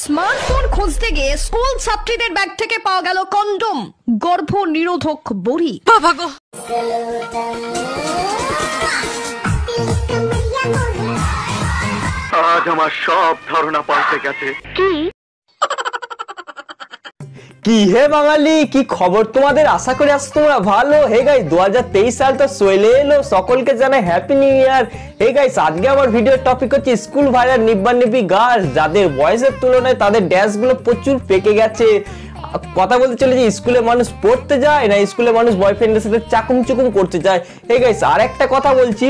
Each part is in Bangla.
স্মার্টফোন খুঁজতে গিয়ে স্কুল ছাত্রীদের ব্যাগ থেকে পাওয়া গেল কন্ডম, গর্ভ নিরোধক বড়ি। বাবা গো, আজ আমার সব ধারণা পাল্টে গেছে। কি হে বাঙালি, কি খবর তোমাদের? আশা করি আজ তোমরা ভালো। হে গাইস, 2023 সাল তো চলে এলো, সকলকে জানাই happy new year. Hey guys, আজকে আমার ভিডিওর টপিক হচ্ছে স্কুল ভাইরাল নিব্বান্নিবি গার্লস, যাদের বয়সের তুলনায় তাদের ড্যান্স গুলো প্রচুর পেকে গেছে। কথা বলতে চলে যে স্কুলে মানুষ পড়তে যায় না স্কুলে মানুষ বয়ফ্রেন্ডের সাথে চাকুম চুকুম করতে যায়। হে গাইস, আর একটা কথা বলছি,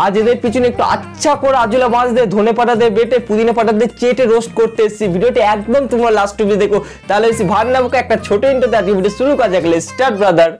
আজ এদের পিছনে একটু আচ্ছা করে আজুলা মাছ দিয়ে ধনে পাতা দিয়ে বেটে পুদিনা পাতা দিয়ে চেটে রোস্ট করতে এসেছি। ভিডিওটি একদম তোমরা লাস্ট অবধি দেখো, তাহলে এসে ভার নামকে একটা ছোট ইন্ট্রোতে আজকে ভিডিও শুরু করা যাক। Start brother.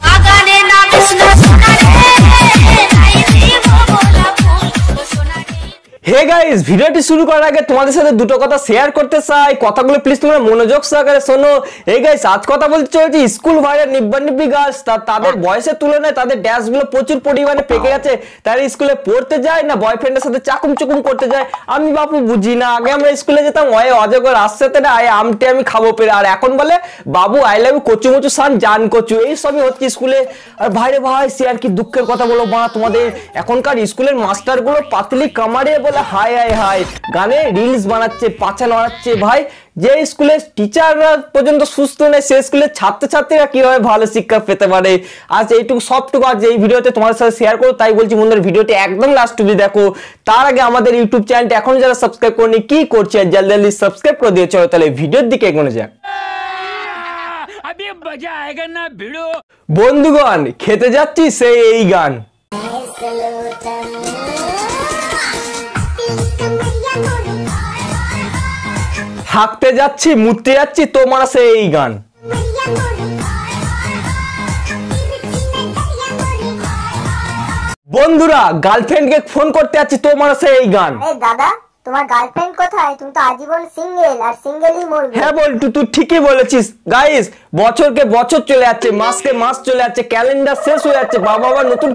হে গাইস, ভিডিওটি শুরু করার আগে তোমাদের সাথে দুটো কথা শেয়ার করতে চাই, কথাগুলো প্লিজ তোমরা মনোযোগ সহকারে শোনো। হে গাইস, আজ কথা বলতে চলছে স্কুল ভাইরাল নিব্বান্নিবি গার্লস, তাদের বয়সের তুলনায় তাদের ড্যান্স গুলো প্রচুর পরিমাণে পেকে গেছে। তারা স্কুলে পড়তে যায় না বয়ফ্রেন্ডের সাথে চাকুম চুকুম করতে যায়। আমি বাপু বুঝি না, আগে আমরা স্কুলে যেতাম ওয়ে অজগর আসছে না আয় আমটি আমি খাবো পেরে, আর এখন বলে বাবু আই লাভ ইউ কচু মচু সান জান কচু, এই সবই হচ্ছে স্কুলে। আর ভাইরে ভাই, সে আর কি দুঃখের কথা বলো মা তোমাদের, এখনকার স্কুলের মাস্টার গুলো পাতলি কামারে বলে হাই হাই হাই গানে রিলস বানাচ্ছে, পাচা নাড়াচ্ছে। ভাই, যে স্কুলের টিচাররা পর্যন্ত সুস্থ নেই, সেই স্কুলের ছাত্রছাত্রীরা কিভাবে ভালো শিক্ষা পেতে পারে? আজ এইটুকু সবটুকু আজ এই ভিডিওতে তোমাদের সাথে শেয়ার করো, তাই বলছি বন্ধুরা ভিডিওটি একদম লাস্ট অবধি দেখো। তার আগে আমাদের ইউটিউব চ্যানেলটি এখন যারা সাবস্ক্রাইব করেনি কি করছে, জলদি জলদি সাবস্ক্রাইব করে দিয়ে চলো তাহলে ভিডিওর দিকে এগোনো যাক। বন্ধুগণ, খেতে যাচ্ছি সেই এই গান, হাঁকতে যাচ্ছি মুততে যাচ্ছি তোমার আছে এই গান, বন্ধুরা গার্লফ্রেন্ডকে ফোন করতে যাচ্ছি তোমার আছে এই গান। দাদা, তোমার গার্লফ্রেন্ড কোথায়? তুমি তো আজীবন সিঙ্গেল, আর সিঙ্গেলই মরবে। হ্যাঁ বলটু, তুই ঠিকই বলেছিস। গাইস, বছরকে বছর চলে যাচ্ছে, মাসকে মাস চলে যাচ্ছে, ক্যালেন্ডার শেষ হয়ে যাচ্ছে, বাবা আবার নতুন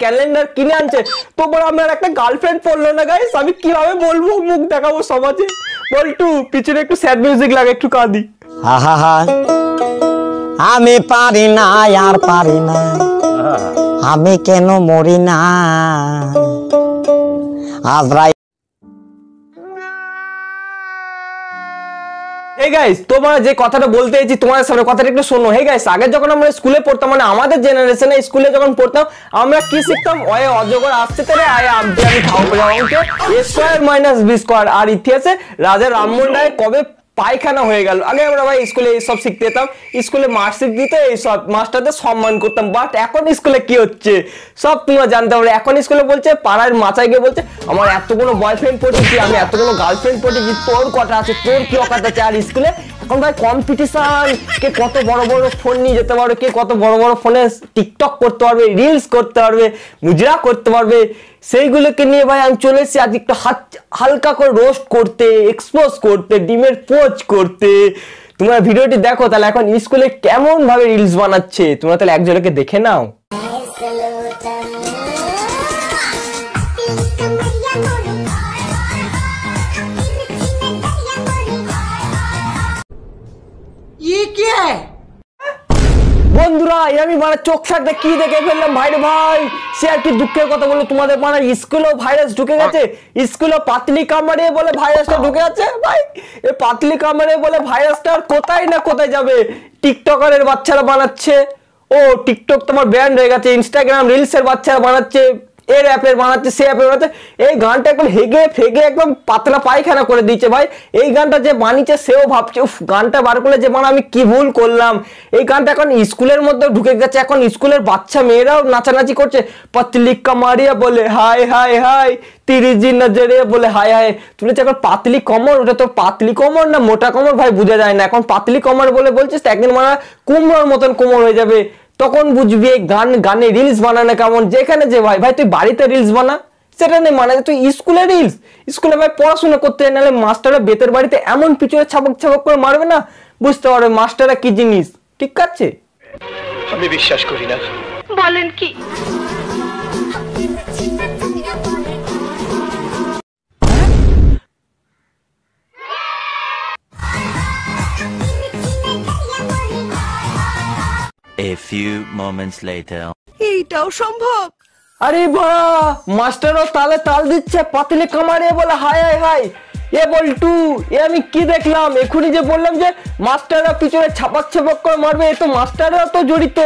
ক্যালেন্ডার কিনে আনছে, তোমরা আমার একটা গার্লফ্রেন্ড পড়লো না। গাইস, আমি কিভাবে বলবো, মুখ দেখাবো সমাজে? বলটু, পিছনে একটু স্যাড মিউজিক লাগে, একটু কাঁদি। আমি পারি না আর পারি না, আমি কেন মরি না আজরাই। হে গাইস, তোমরা যে কথাটা বলতে চাইছি তোমাদের সামনে কথাটা একটু শোনো। হে গাইস, আগে যখন আমরা স্কুলে পড়তাম, মানে আমাদের জেনারেশনে স্কুলে যখন পড়তাম, আমরা কি শিখতাম? ওয়ে অজগর আসছে তারে আয় আমটি আমি খাও পেরে, অঙ্কে a square minus b square, আর ইতিহাসে রাজা রামমোহন রায় কবে পায়খানা হয়ে গেল। আগে আমরা ভাই স্কুলে এইসব শিখতে যেতাম, স্কুলে মার্কশিট দিত, এইসব মাস্টারদের সম্মান করতাম। বাট এখন স্কুলে কি হচ্ছে সব তোমরা জানতে পারো। এখন স্কুলে বলছে, পাড়ার মাচায় গিয়ে বলছে আমার এতগুলো বয়ফ্রেন্ড পড়েছি, আমি এতগুলো গার্লফ্রেন্ড পড়েছি, তোর কটা আছে, তোর কি অকাত আছে? আর স্কুলে এখন ভাই কম্পিটিশন, কে কত বড় বড় ফোন নিয়ে যেতে পারবে, কে কত বড় বড় ফোনে টিকটক করতে পারবে, রিলস করতে পারবে, মুজরা করতে পারবে, সেইগুলোকে নিয়ে ভাই আমি চলে এসেছি আজ একটু হালকা করে রোস্ট করতে, এক্সপোজ করতে, ডিমের পোচ করতে। তোমরা ভিডিওটি দেখো, তাহলে এখন স্কুলে কেমন ভাবে রিলস বানাচ্ছে তোমরা তাহলে একজনকে দেখে নাও। বন্ধুরা, আমি মানে চোখ সাথে কি দেখে ফেললাম ভাইরে ভাই, সে আর কি দুঃখের কথা বলে তোমাদের মানে স্কুলেও ভাইরাস ঢুকে গেছে। স্কুলে পাতলি কামড়ে বলে ভাইরাসটা ঢুকে যাচ্ছে। ভাই, এই পাতলি কামড়ে বলে ভাইরাসটা আর কোথায় না কোথায় যাবে। টিকটকারের বাচ্চারা বানাচ্ছে, ও টিকটক তোমার ব্যান্ড হয়ে গেছে, ইনস্টাগ্রাম রিলসের বাচ্চারা বানাচ্ছে, এর অ্যাপের বানাচ্ছে, সে অ্যাপের বানাচ্ছে। এই গানটা একদম হেগে ফেগে একদম পাতলা পায়খানা করে দিচ্ছে। ভাই, এই গানটা যে বানিয়েছে সেও ভাবছে উফ, গানটা বার করলে যে মানে আমি কি ভুল করলাম। এই গানটা এখন স্কুলের মধ্যে ঢুকে গেছে, এখন স্কুলের বাচ্চা মেয়েরাও নাচানাচি করছে। পাতলি কামারিয়া বলে হাই হাই হাই, তিরিজি নজরে বলে হাই হাই। তুমি যে এখন পাতলি কমর, ওটা তো পাতলি কমর না মোটা কমর ভাই বুঝা যায় না। এখন পাতলি কমর বলে বলছিস, একদিন মানে কুমড়োর মতন কোমর হয়ে যাবে, তখন বুঝবি এই গানে রিলস বানানো কেমন। যেখানে যে ভাই তুই বাড়িতে রিলস বানা, সেটা নেই মানে তুই স্কুলে রিলস, স্কুলে ভাই পড়াশোনা করতে নাহলে মাস্টাররা বেতের বাড়িতে এমন পিছনে ছাপক ছাপক করে মারবে না, বুঝতে পারবে মাস্টাররা কি জিনিস। ঠিক আছে, আমি বিশ্বাস করি না। বলেন কি? A few moments later. এইটাও সম্ভব? আরে বাড়া, মাস্টারও তালে তাল দিচ্ছে, পাতিলে কামারে বলে হাই হাই হাই। এ বল্টু, এ আমি কি দেখলাম? এখনই যে বললাম যে মাস্টাররা পিছনে ছাপাক ছাপাক করে মারবে, এ তো মাস্টাররা তো জড়িত।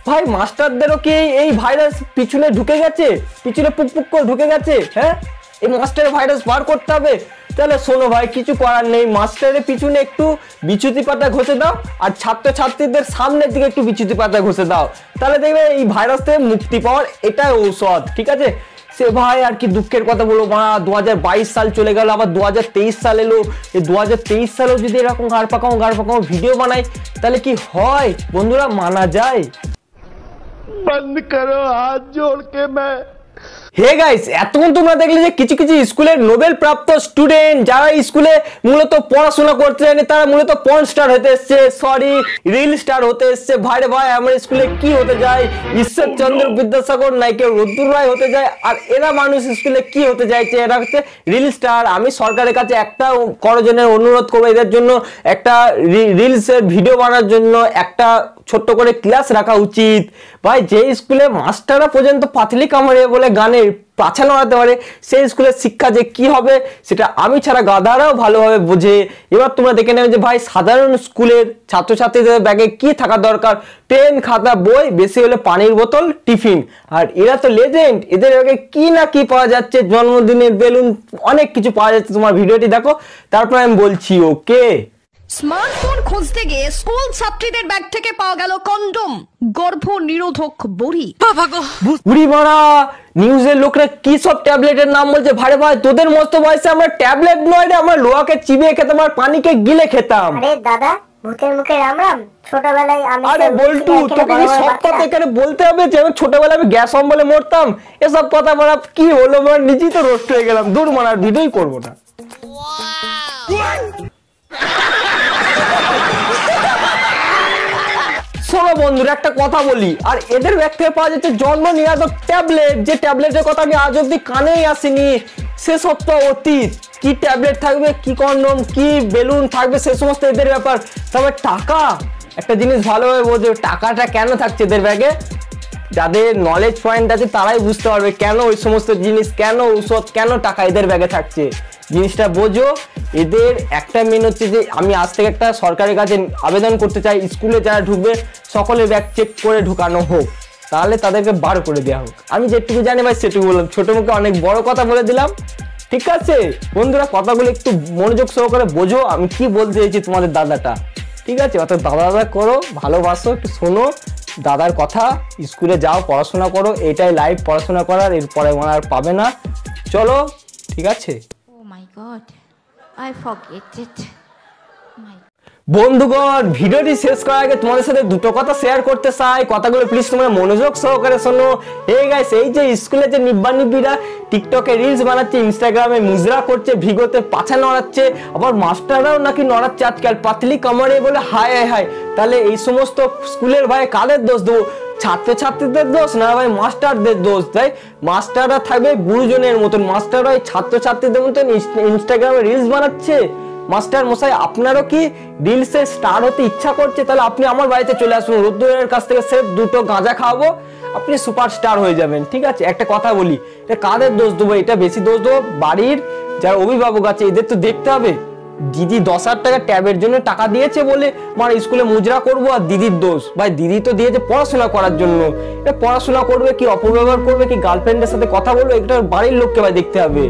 ভাই মাস্টারদেরও কি এই ভাইরাস পিছনে ঢুকে গেছে, পিছনে পুক পুক করে ঢুকে গেছে? হ্যাঁ, এই মাস্টারের ভাইরাস বার করতে হবে। তাহলে শোনো ভাই, কিছু করার নেই, মাস্টারের পিছনে একটু বিচ্যুতি পাতা ঘষে দাও আর ছাত্রছাত্রীদের সামনের দিকে একটু বিচ্যুতি পাতা ঘষে দাও, তাহলে দেখবে এই ভাইরাস থেকে মুক্তি পাওয়ার এটাই ঔষধ। ঠিক আছে? সে ভাই আর কি দুঃখের কথা বলবো, মা 2022 সাল চলে গেল, আবার 2023 সাল এলো। এই 2023 সালেও যদি এরকম গাড় পাকাও ভিডিও বানাই, তাহলে কি হয় বন্ধুরা? মানা যায়? बंद करो हाथ जोड़ के मैं হে গাইস, এতক্ষণ তোমরা দেখলে যে কিছু কিছু স্কুলের নোবেল প্রাপ্ত স্টুডেন্ট যারা স্কুলে মূলত পড়াশোনা করতে জানে, তারা মূলত পর্ন স্টার হতে এসছে, সরি রিল স্টার হতে এসছে। ভাইরে ভাই, আমার স্কুলে কি হতে যায়? ঈশ্বরচন্দ্র বিদ্যাসাগর নাইকে রুদ্র রায় হতে যায়, আর এরা মানুষ স্কুলে কি হতে চাইছে? এরা হচ্ছে রিল স্টার। আমি সরকারের কাছে একটা করজনের অনুরোধ করবো, এদের জন্য একটা রিলসের ভিডিও বানানোর জন্য একটা ছোট্ট করে ক্লাস রাখা উচিত। ভাই, যে স্কুলে মাস্টাররা পর্যন্ত পাতলি কামড়ে বলে গানে পাছা নড়াতে পারে, সেই স্কুলের শিক্ষা যে কি হবে সেটা আমি ছাড়া গাধারাও ভালোভাবে বোঝে। এবার তোমরা দেখে নেবে যে ভাই, সাধারণ স্কুলের ছাত্রছাত্রীদের ব্যাগে কি থাকা দরকার? পেন, খাতা, বই, বেশি হলে পানির বোতল, টিফিন। আর এরা তো লেজেন্ড, এদের ব্যাগে কি না কি পাওয়া যাচ্ছে, জন্মদিনের বেলুন, অনেক কিছু পাওয়া যাচ্ছে। তোমার ভিডিওটি দেখো, তারপর আমি বলছি। ওকে, স্মার্টফোন খুঁজতে গিয়ে স্কুল ছাত্রীদের ব্যাগ থেকে পাওয়া গেল কন্ডম, গর্ভ নিরোধক বড়ি। বুড়ি মারা, নিউজের লোকরা কি সব ট্যাবলেটের নাম বলছে। ভাই ভাই, তোদের মস্ত বয়সে আমরা ট্যাবলেট নয় রে, আমরা লোহাকে চিবিয়ে খেতাম আর পানিকে গিলে খেতাম। আরে দাদা, ভূতের মুখে রাম রাম। ছোটবেলায় আমি আরে বল্টু, তোকে কি সব কথা এখানে বলতে হবে যে আমি ছোটবেলায় আমি গ্যাস অম্বলে মরতাম? এসব কথা বলা কি হলো? মানে নিজেই তো রোস্ট হয়ে গেলাম। দূর মারার ভিডিওই করবো না। শোনো বন্ধুরা, একটা কথা বলি, আর এদের ব্যাগ থেকে পাওয়া যাচ্ছে জন্ম নিরাপদ ট্যাবলেট, যে ট্যাবলেটের কথা আমি আজ অব্দি কানেই আসিনি। সে সব তো অতীত। কি ট্যাবলেট থাকবে, কি কন্ডম, কি বেলুন থাকবে, সে সমস্ত এদের ব্যাপার। তবে টাকা, একটা জিনিস ভালোভাবে বোঝো, টাকাটা কেন থাকছে এদের ব্যাগে? যাদের নলেজ পয়েন্ট আছে তারাই বুঝতে পারবে কেন ওই সমস্ত জিনিস, কেন ঔষধ, কেন টাকা এদের ব্যাগে থাকছে। জিনিসটা বোঝো। এদের একটা মেন হচ্ছে যে আমি আজ থেকে একটা সরকারের কাছে আবেদন করতে চাই, স্কুলে যারা ঢুকবে সকলের ব্যাগ চেক করে ঢুকানো হোক, তাহলে তাদেরকে বার করে দেওয়া হোক। আমি যেটুকু জানি ভাই সেটুকু বললাম, ছোট মুখে অনেক বড় কথা বলে দিলাম। ঠিক আছে বন্ধুরা, কথাগুলো একটু মনোযোগ সহকারে বোঝো আমি কি বলতে চাইছি তোমাদের দাদাটা। ঠিক আছে, অত দাদা করো, ভালোবাসো, একটু শোনো দাদার কথা। স্কুলে যাও, পড়াশোনা করো, এটাই লাইফ পড়াশোনা করার, এরপরে মনে আর পাবে না। চলো, ঠিক আছে। Oh my god, I forget it. My বন্ধুগণ, ভিডিওটি শেষ করার আগে তোমাদের সাথে দুটো কথা শেয়ার করতে চাই, কথাগুলো প্লিজ তোমরা মনোযোগ সহকারে শোনো। এই গাইস, এই যে স্কুলে যে নিব্বানিব্বিরা টিকটকে রিলস বানাচ্ছে, ইনস্টাগ্রামে মুজরা করছে, ভিগোতে পাছা নড়াচ্ছে, আবার মাস্টাররাও নাকি নড়াচ্ছে আজকাল পাতলি কামারে বলে হায় হায় হায়, তাহলে এই সমস্ত স্কুলের ভাই কাদের দোষ দেবো? ছাত্রছাত্রীদের দোষ না ভাই, মাস্টারদের দোষ। তাই মাস্টাররা থাকবে গুরুজনের মতন, মাস্টাররা ছাত্রছাত্রীদের মতন ইনস্টাগ্রামে রিলস বানাচ্ছে। মাস্টার মশাই, আপনারও কি রিলসে স্টার হতে ইচ্ছা করছে? তাহলে আপনি আমার বাড়িতে চলে আসুন, রোদ্দুরের কাছ থেকে সেফ দুটো গাঁজা খাওয়াবো, আপনি সুপারস্টার হয়ে যাবেন। ঠিক আছে, একটা কথা বলি, এটা কাদের দোষ দেবো? এটা বেশি দোষ দেবো বাড়ির যারা অভিভাবক আছে, এদের তো দেখতে হবে। দিদি 10,000 টাকা ট্যাবের জন্য টাকা দিয়েছে বলে মানে স্কুলে মুজরা করবো, আর দিদির দোষ? ভাই, দিদি তো দিয়েছে পড়াশোনা করার জন্য। এটা পড়াশোনা করবে কি অপব্যবহার করবে কি গার্লফ্রেন্ডের সাথে কথা বলবে, এটা বাড়ির লোককে ভাই দেখতে হবে।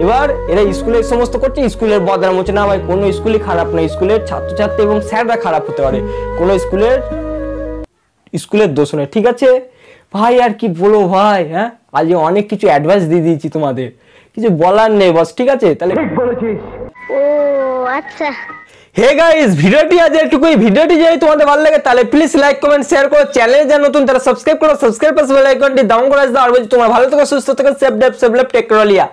এবার এরা স্কুলে সমস্ত করছে, স্কুলের বদনাম হচ্ছে। না ভাই, কোনো স্কুলই খারাপ না, স্কুলের ছাত্রছাত্রী এবং স্যাররা খারাপ হতে পারে, কোনো স্কুলের দোষ নয়। ঠিক আছে ভাই, আর কি বলবো ভাই? হ্যাঁ, আজ অনেক কিছু অ্যাডভাইস দিয়ে দিয়েছি, তোমাদের কিছু বলার নেই বস। ঠিক আছে, তাহলে ও আচ্ছা। হে গাইস, ভিডিওটি আজ এটুকুই। ভিডিওটি যদি তোমাদের ভালো লাগে তাহলে প্লিজ লাইক, কমেন্ট, শেয়ার করো। চ্যানেলে যারা নতুন তারা সাবস্ক্রাইব করো, সাবস্ক্রাইব প্লাস বেল আইকনটি দাও করে দাও। আর বলছি তোমরা ভালো থেকো, সুস্থ থেকো, সেফ লাইফ টেক কেয়ার।